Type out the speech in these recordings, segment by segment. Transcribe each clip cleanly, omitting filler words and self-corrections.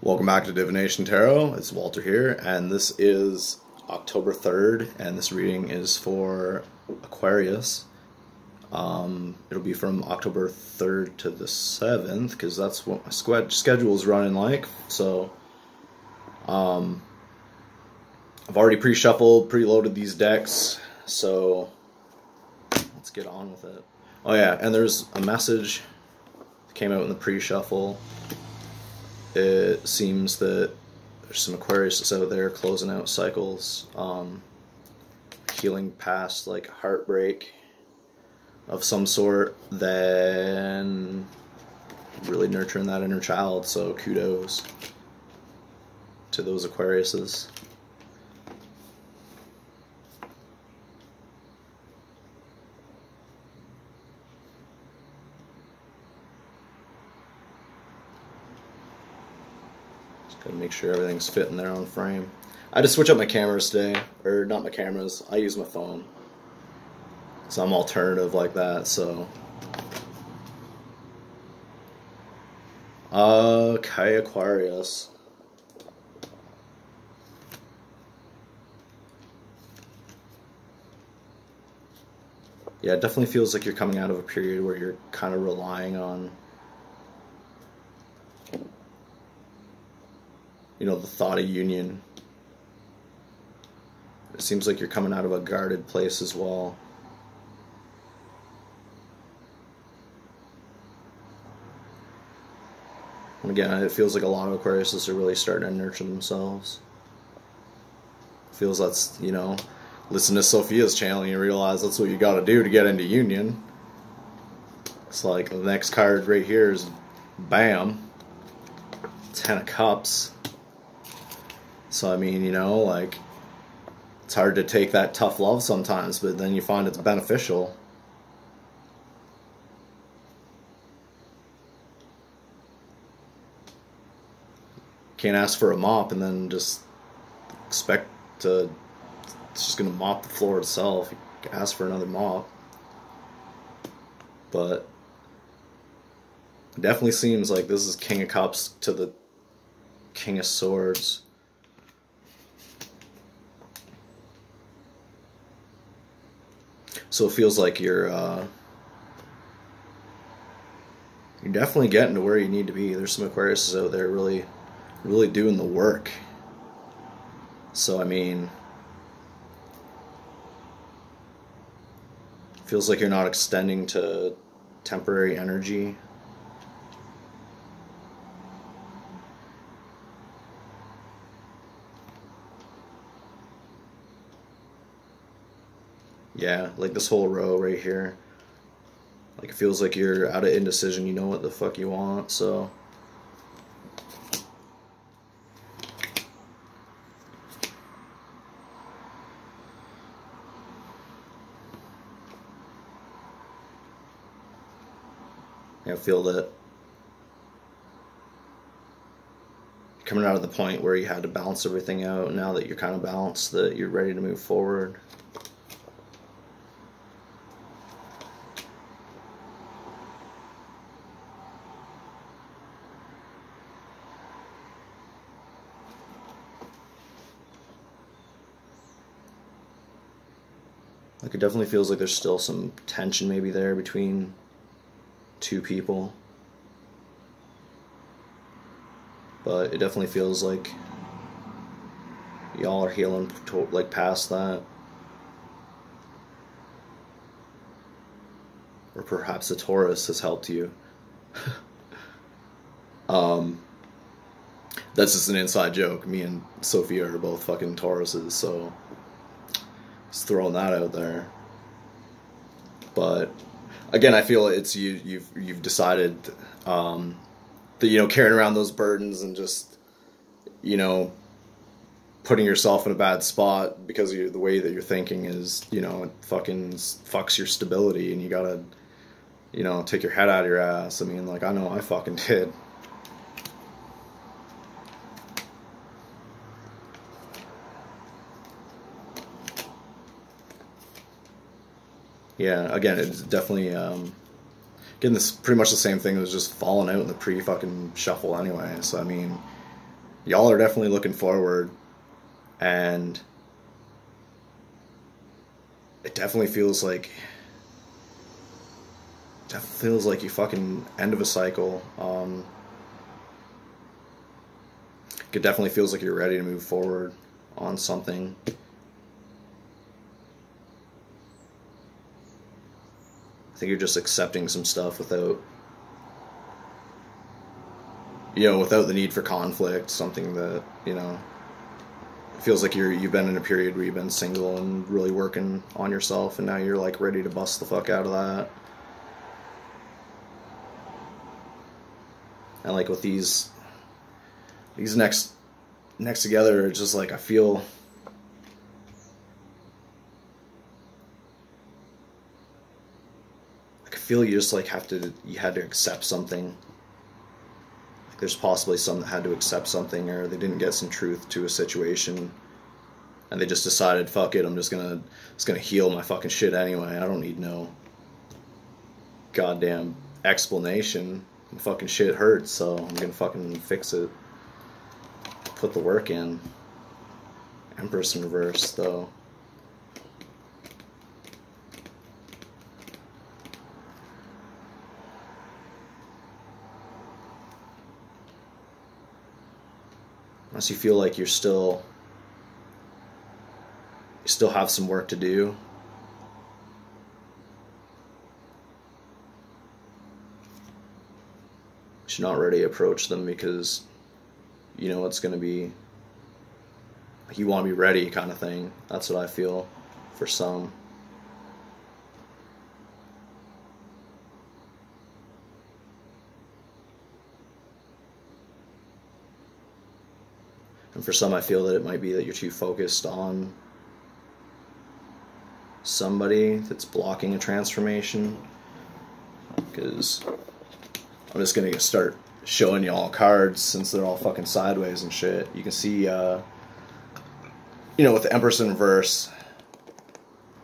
Welcome back to Divination Tarot. It's Walter here, and this is October 3rd, and this reading is for Aquarius. It'll be from October 3rd to the 7th, because that's what my schedule is running like. So, I've already pre-shuffled, pre-loaded these decks, so let's get on with it. Oh yeah, and there's a message that came out in the pre-shuffle. It seems that there's some Aquarius out there closing out cycles, healing past like heartbreak of some sort, then really nurturing that inner child. So kudos to those Aquariuses. Gotta make sure everything's fitting there on frame. I had to switch up my cameras today, or not my cameras, I use my phone. So I'm alternative like that, so. Okay, Aquarius. Yeah, it definitely feels like you're coming out of a period where you're kind of relying on, you know, the thought of union. It seems like you're coming out of a guarded place as well. And again, it feels like a lot of Aquariuses are really starting to nurture themselves. It feels that's, you know, listen to Sophia's channel and you realize that's what you gotta do to get into union. It's like the next card right here is bam, 10 of Cups. So I mean, you know, like, it's hard to take that tough love sometimes, but then you find it's beneficial. Can't ask for a mop and then just expect to, it's just gonna mop the floor itself. You can ask for another mop. But it definitely seems like this is King of Cups to the King of Swords. So it feels like you're definitely getting to where you need to be. There's some Aquariuses out there really doing the work. So I mean, feels like you're not extending to temporary energy. Yeah, like this whole row right here. Like it feels like you're out of indecision, you know what the fuck you want, so. I feel that you're coming out of the point where you had to balance everything out. Now that you're kind of balanced, that you're ready to move forward. Like it definitely feels like there's still some tension maybe there between two people. But it definitely feels like y'all are healing like past that. Or perhaps the Taurus has helped you. That's just an inside joke. Me and Sophia are both fucking Tauruses, so just throwing that out there. But again, I feel it's you've decided that, you know, carrying around those burdens and just, you know, putting yourself in a bad spot because of the way that you're thinking is, you know, it fucking fucks your stability, and you gotta, you know, take your head out of your ass. I mean, like, I know I fucking did. Yeah, again, it's definitely, again, this is pretty much the same thing. It was just falling out in the pre-fucking shuffle anyway. So, I mean, y'all are definitely looking forward, and it definitely feels like you fucking end of a cycle. It definitely feels like you're ready to move forward on something. I think you're just accepting some stuff without, without the need for conflict. Something that, it feels like you've been in a period where you've been single and really working on yourself, and now you're like ready to bust the fuck out of that. And like with these next together, it's just like I feel you just like you had to accept something. Like there's possibly some that had to accept something, or they didn't get some truth to a situation, and they just decided, fuck it, I'm just gonna heal my fucking shit anyway. I don't need no goddamn explanation. My fucking shit hurts, so I'm gonna fucking fix it. Put the work in. Empress in reverse, though. Unless you feel like you still have some work to do. You should not ready to approach them, because it's going to be like you want to be ready kind of thing. That's what I feel for some. And for some, I feel that it might be that you're too focused on somebody that's blocking a transformation. Because I'm just going to start showing y'all cards, since they're all fucking sideways and shit. You can see, with the Empress in reverse,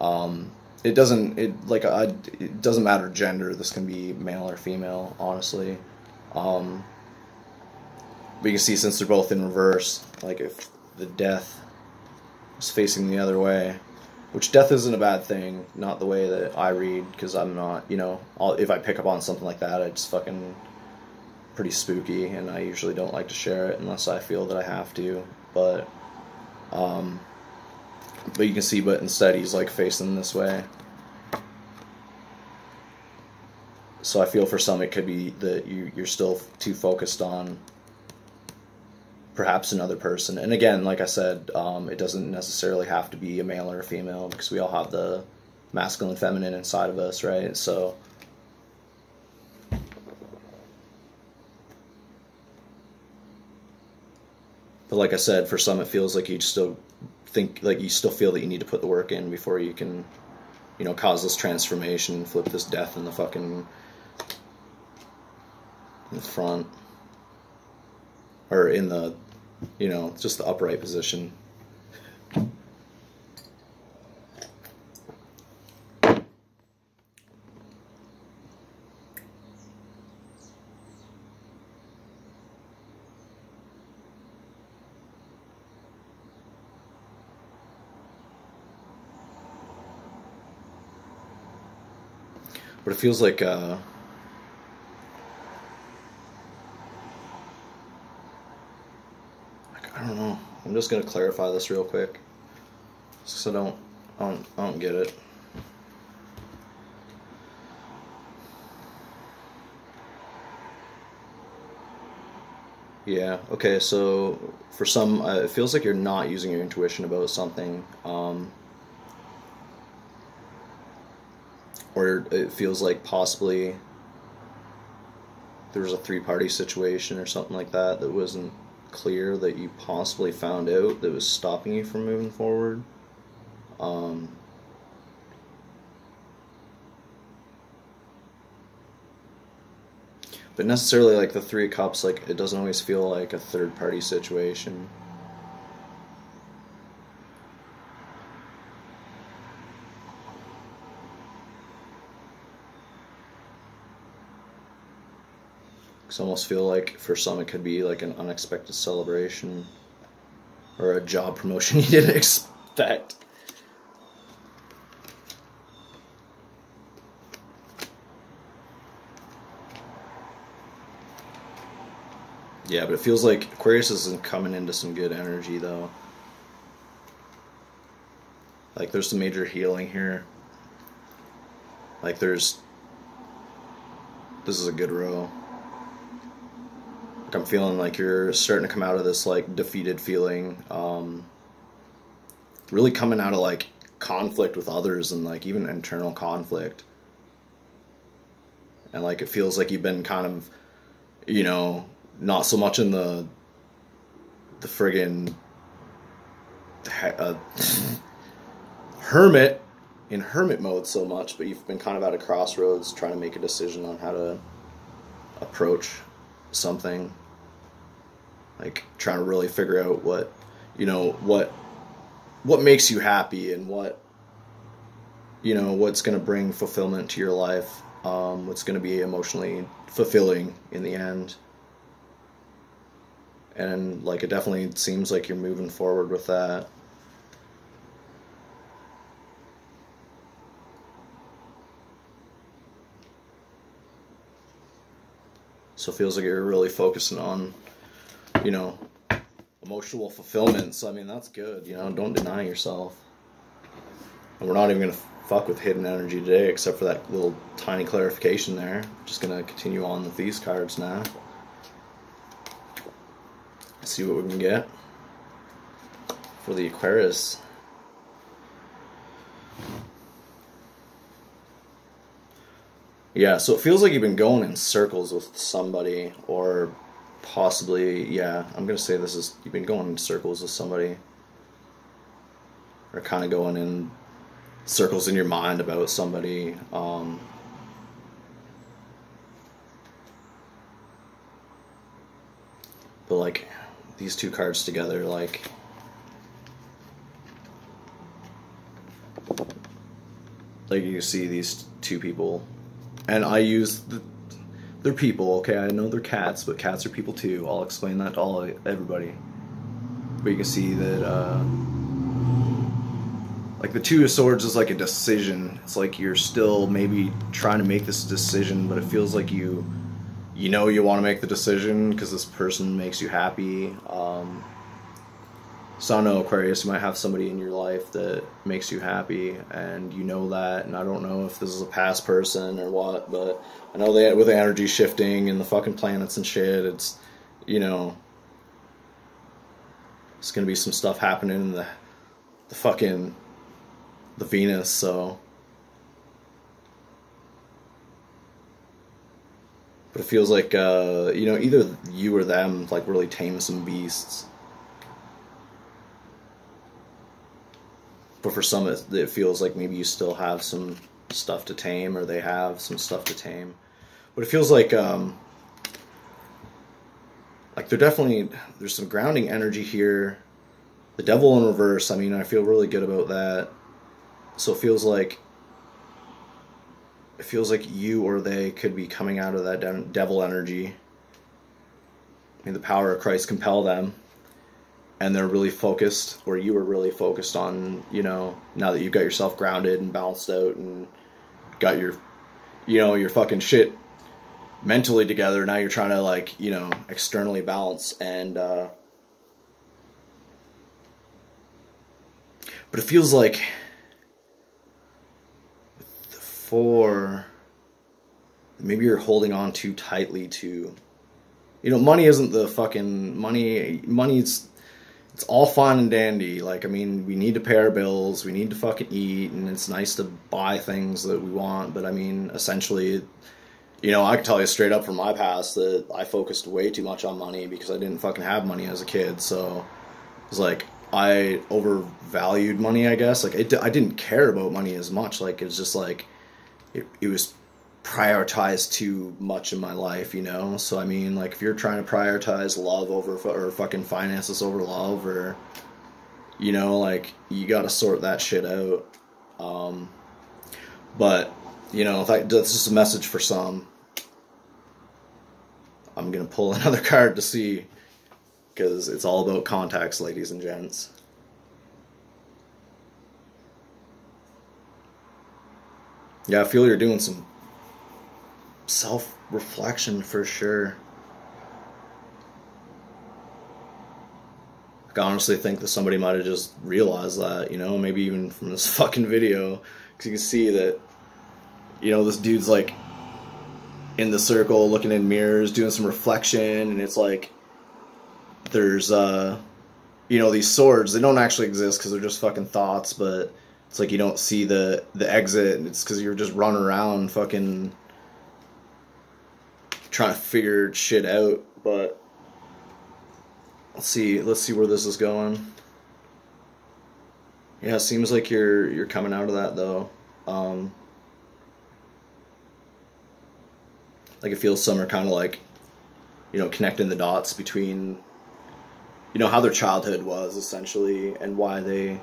it doesn't matter gender. This can be male or female, honestly. But you can see, since they're both in reverse, like if the death is facing the other way, which death isn't a bad thing, not the way that I read, because I'm not, if I pick up on something like that, it's fucking pretty spooky, and I usually don't like to share it unless I feel that I have to. But you can see, but instead he's like facing this way. So I feel for some it could be that you're still too focused on perhaps another person. And again, like I said, it doesn't necessarily have to be a male or a female, because we all have the masculine and feminine inside of us, right? So but like I said, for some it feels like you still feel that you need to put the work in before you can, cause this transformation, flip this death in the fucking in the front, or in the, just the upright position. But it feels like I don't know. I'm just gonna clarify this real quick, because I don't get it. Yeah. Okay. So for some, it feels like you're not using your intuition about something, or it feels like possibly there was a three-party situation or something like that wasn't clear, that you possibly found out, that was stopping you from moving forward. But necessarily, like the Three of Cups, like it doesn't always feel like a third-party situation. 'Cause I almost feel like for some it could be like an unexpected celebration or a job promotion you didn't expect. Yeah, but it feels like Aquarius isn't coming into some good energy though. Like there's some major healing here. Like this is a good row. Like I'm feeling like you're starting to come out of this like defeated feeling. Really coming out of like conflict with others and like even internal conflict. And like it feels like you've been kind of, you know, not so much in the friggin' hermit mode so much, but you've been kind of at a crossroads trying to make a decision on how to approach something, like trying to really figure out what, you know, what makes you happy and what, you know, what's going to bring fulfillment to your life, what's going to be emotionally fulfilling in the end. And like it definitely seems like you're moving forward with that. So it feels like you're really focusing on, you know, emotional fulfillment. So I mean, that's good, you know, don't deny yourself. And we're not even going to fuck with hidden energy today, except for that little tiny clarification there. Just going to continue on with these cards now. See what we can get for the Aquarius. Yeah, so it feels like you've been going in circles with somebody, or possibly, yeah, I'm going to say this is, you've been going in circles with somebody, or kind of going in circles in your mind about somebody. But like these two cards together, like you see these two people, and I use they're people, okay, I know they're cats, but cats are people too. I'll explain that to everybody. But you can see that like the Two of Swords is like a decision. It's like you're still maybe trying to make this decision, but it feels like you know you want to make the decision because this person makes you happy. So I don't know, Aquarius, you might have somebody in your life that makes you happy, and you know that, and I don't know if this is a past person or what, but I know that with the energy shifting and the fucking planets and shit, it's, you know, it's gonna be some stuff happening in the Venus, so. But it feels like, you know, either you or them, like, really tame some beasts. But for some, it feels like maybe you still have some stuff to tame, or they have some stuff to tame. But it feels like there's some grounding energy here. The Devil in reverse, I mean, I feel really good about that. So it feels like you or they could be coming out of that devil energy. May the power of Christ compel them. And they're really focused, or you are really focused on, you know, now that you've got yourself grounded and balanced out and got your, you know, your fucking shit mentally together, now you're trying to, like, you know, externally balance. And but it feels like maybe you're holding on too tightly to, you know, money isn't the fucking money's, it's all fine and dandy. Like, I mean, we need to pay our bills, we need to fucking eat, and it's nice to buy things that we want, but I mean, essentially, you know, I can tell you straight up from my past that I focused way too much on money because I didn't fucking have money as a kid, so it was like, I overvalued money, I guess. Like, I didn't care about money as much. Like, it was just like, it was prioritized too much in my life, you know? So, I mean, like, if you're trying to prioritize love or fucking finances over love, or, you know, like, you gotta sort that shit out. But, you know, that's just a message for some. I'm going to pull another card to see, because it's all about contacts, ladies and gents. Yeah, I feel you're doing some self-reflection for sure. I honestly think that somebody might have just realized that, you know, maybe even from this fucking video, because you can see that, you know, this dude's like in the circle looking in mirrors doing some reflection, and it's like there's you know, these swords, they don't actually exist because they're just fucking thoughts, but it's like you don't see the exit, and it's because you're just running around fucking trying to figure shit out. But let's see where this is going. Yeah, it seems like you're coming out of that though. Like it feels some are kind of like, you know, connecting the dots between, you know, how their childhood was essentially and why they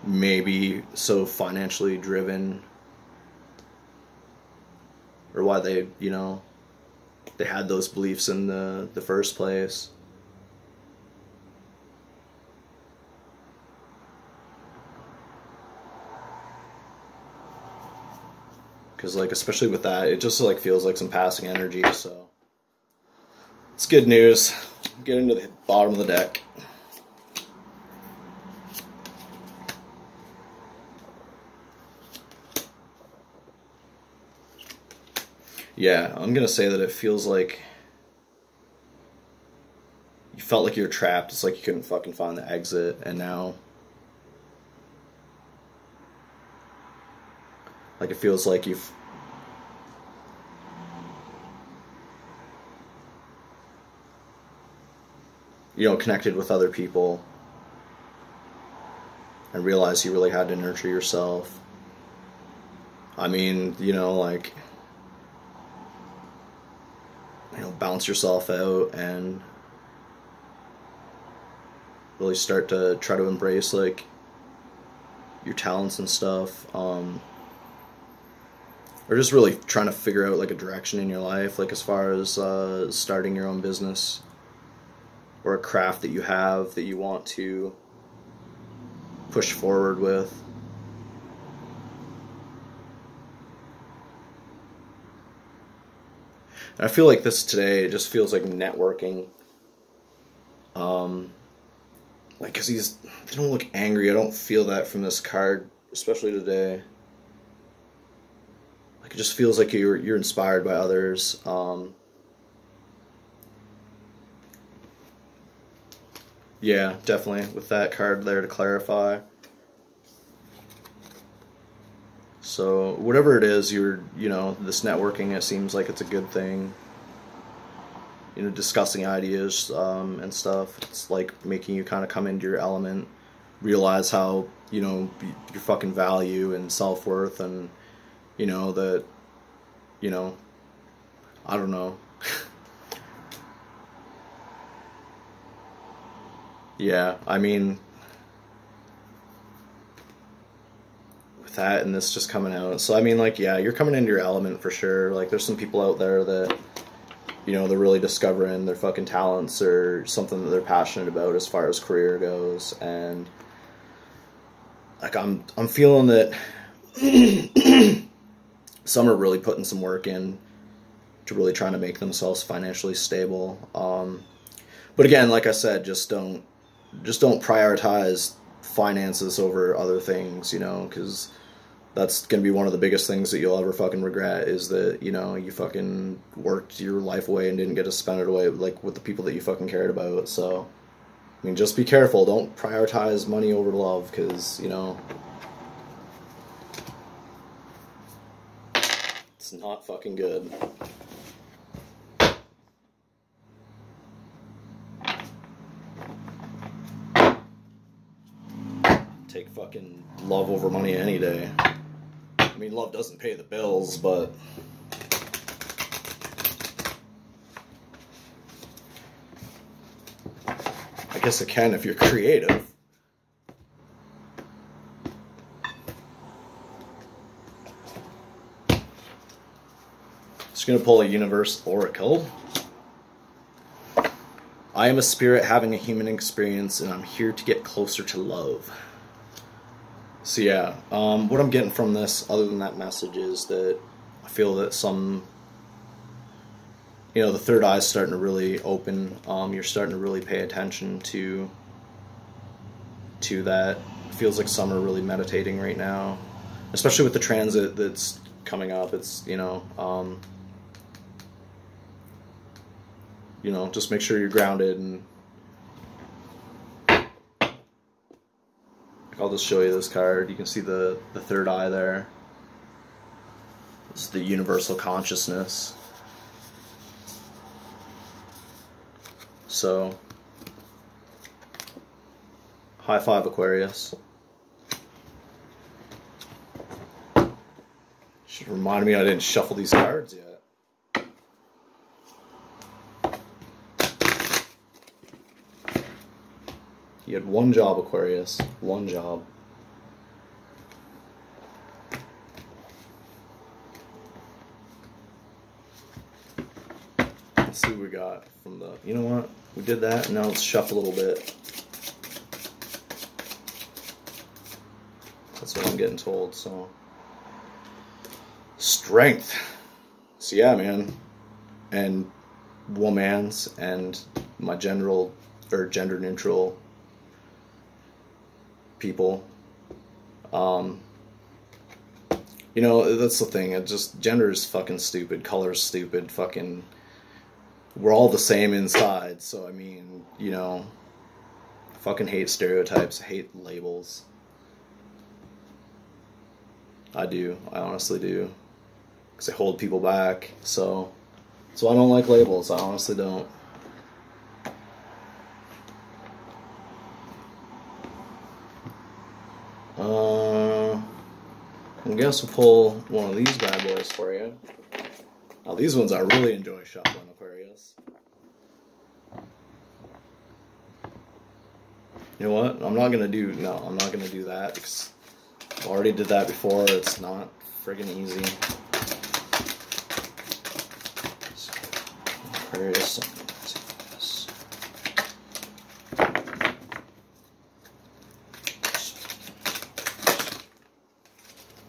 may be so financially driven, or why they, you know, they had those beliefs in the first place. Because, like, especially with that, it just, like, feels like some passing energy, so it's good news. Get into the bottom of the deck. Yeah, I'm gonna say that it feels like you felt like you were trapped. It's like you couldn't fucking find the exit, and now, like, it feels like you've, you know, connected with other people and realized you really had to nurture yourself. I mean, you know, like, you know, balance yourself out and really start to try to embrace, like, your talents and stuff. Or just really trying to figure out, like, a direction in your life, like, as far as starting your own business or a craft that you have that you want to push forward with. And I feel like this today, it just feels like networking. Like, because they don't look angry. I don't feel that from this card, especially today. Like, it just feels like you're inspired by others. Yeah, definitely, with that card there to clarify. So, whatever it is, you know, this networking, it seems like it's a good thing. You know, discussing ideas and stuff. It's like making you kind of come into your element, realize how, you know, your fucking value and self-worth, and, you know, that, you know, I don't know. Yeah, I mean, with that and this just coming out. So, I mean, like, yeah, you're coming into your element for sure. Like, there's some people out there that, you know, they're really discovering their fucking talents or something that they're passionate about as far as career goes. And, like, I'm feeling that some are really putting some work in to really trying to make themselves financially stable. But again, like I said, just don't prioritize finances over other things, you know, because that's going to be one of the biggest things that you'll ever fucking regret, is that, you know, you fucking worked your life away and didn't get to spend it away, like, with the people that you fucking cared about. So, I mean, just be careful. Don't prioritize money over love, because, you know, it's not fucking good. Take fucking love over money any day. I mean, love doesn't pay the bills, but I guess it can if you're creative. Just gonna pull a universe oracle. I am a spirit having a human experience, and I'm here to get closer to love. So yeah, what I'm getting from this, other than that message, is that I feel that the third eye is starting to really open. You're starting to really pay attention to that. It feels like some are really meditating right now, especially with the transit that's coming up. It's just make sure you're grounded, and I'll just show you this card. You can see the third eye there. It's the universal consciousness. So, high five, Aquarius. Should remind me I didn't shuffle these cards yet. You had one job, Aquarius. One job. Let's see what we got from the... You know what? We did that, and now let's shuffle a little bit. That's what I'm getting told, so... Strength. So yeah, man. And womans and my gender neutral people. That's the thing. It just, gender is fucking stupid. Color is stupid. Fucking, we're all the same inside. So I mean, fucking hate stereotypes. I hate labels. I do. I honestly do. Because they hold people back. So I don't like labels. I honestly don't. I guess we'll pull one of these bad boys for you. Now these ones I really enjoy shuffling, Aquarius. You know what? I'm not gonna do that because I already did that before. It's not friggin' easy. Aquarius.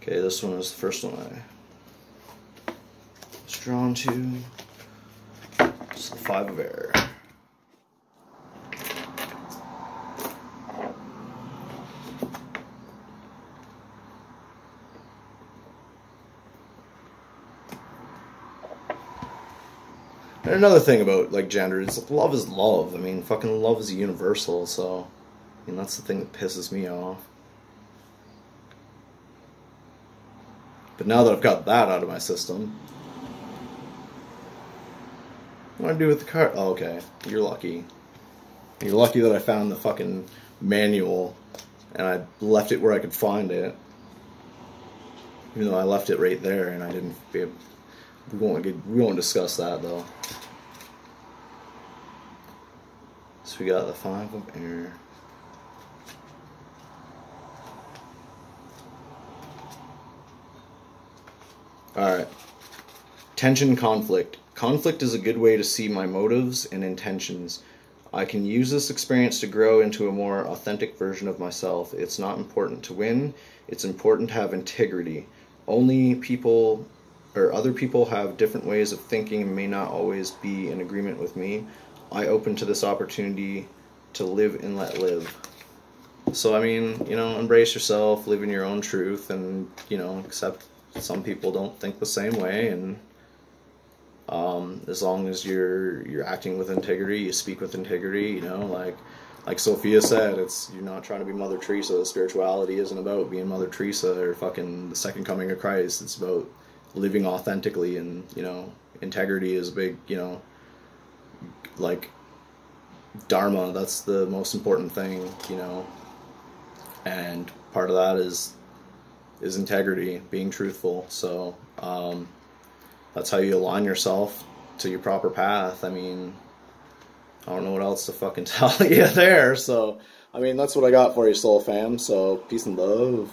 Okay, this one is the first one I was drawn to. It's the Five of Air. And another thing about gender is love is love. I mean, fucking love is universal. So, that's the thing that pisses me off. But now that I've got that out of my system, what do I do with the card? Oh, okay. You're lucky. You're lucky that I found the fucking manual and I left it where I could find it. Even though I left it right there and I didn't be able... We won't discuss that though. So we got the Five of Air. Alright. Tension, conflict. Conflict is a good way to see my motives and intentions. I can use this experience to grow into a more authentic version of myself. It's not important to win. It's important to have integrity. Only people or other people have different ways of thinking and may not always be in agreement with me. I open to this opportunity to live and let live. So, I mean, embrace yourself, live in your own truth, and, accept some people don't think the same way, and as long as you're acting with integrity, you speak with integrity, like Sophia said, you're not trying to be Mother Teresa. Spirituality isn't about being Mother Teresa or fucking the second coming of Christ. It's about living authentically, and integrity is a big, Dharma. That's the most important thing, and part of that is integrity, being truthful. So that's how you align yourself to your proper path. I mean, I don't know what else to fucking tell you there. So, I mean, that's what I got for you, Soul Fam. So, peace and love.